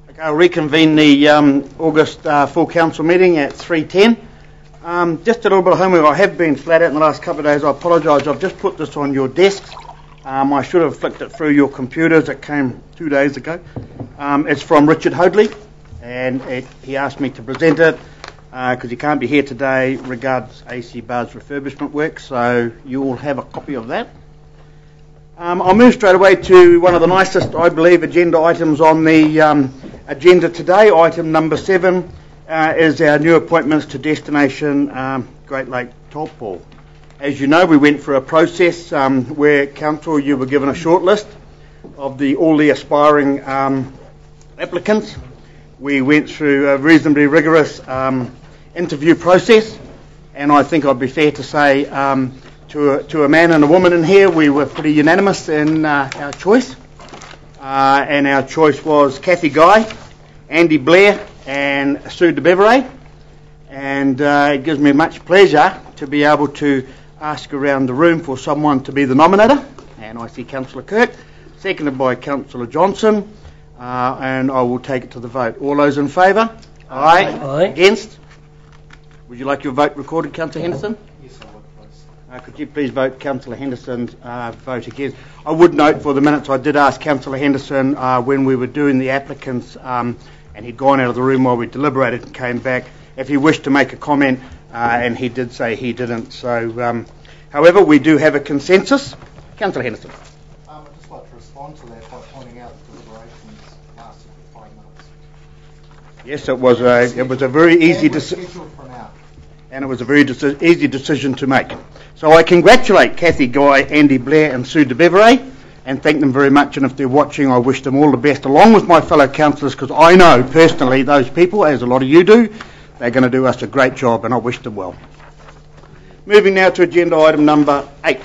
Okay, I'll reconvene the August full council meeting at 3:10. Just a little bit of homework. I have been flat out in the last couple of days. I apologise. I've just put this on your desks. I should have flicked it through your computers. It came 2 days ago. It's from Richard Hoadley, and he asked me to present it because he can't be here today regards AC Bar's refurbishment work, so you all have a copy of that. I'll move straight away to one of the nicest, I believe, agenda items on the agenda today. Item number 7 is our new appointments to Destination Great Lake Taupo. As you know, we went through a process where council, you were given a short list of all the aspiring applicants. We went through a reasonably rigorous interview process, and I think I'd be fair to say to a man and a woman in here, we were pretty unanimous in our choice. And our choice was Kathy Guy, Andy Blair and Sue de Beveray. And it gives me much pleasure to be able to ask around the room for someone to be the nominator. And I see Councillor Kirk, seconded by Councillor Johnson. And I will take it to the vote. All those in favour? Aye. Aye. Against? Would you like your vote recorded, Councillor Henderson? Yes, I would, please. Could you please vote Councillor Henderson's vote against? I would note for the minutes I did ask Councillor Henderson when we were doing the applicants and he'd gone out of the room while we deliberated and came back if he wished to make a comment and he did say he didn't. So, however, we do have a consensus. Councillor Henderson. I'd just like to respond to that by pointing out that deliberations lasted for 5 minutes. Yes, it was a very easy decision. And it was a very easy decision to make. So I congratulate Kathy Guy, Andy Blair and Sue de Beveray and thank them very much, and if they're watching I wish them all the best along with my fellow councillors, because I know personally those people, as a lot of you do, they're going to do us a great job and I wish them well. Moving now to agenda item number 8.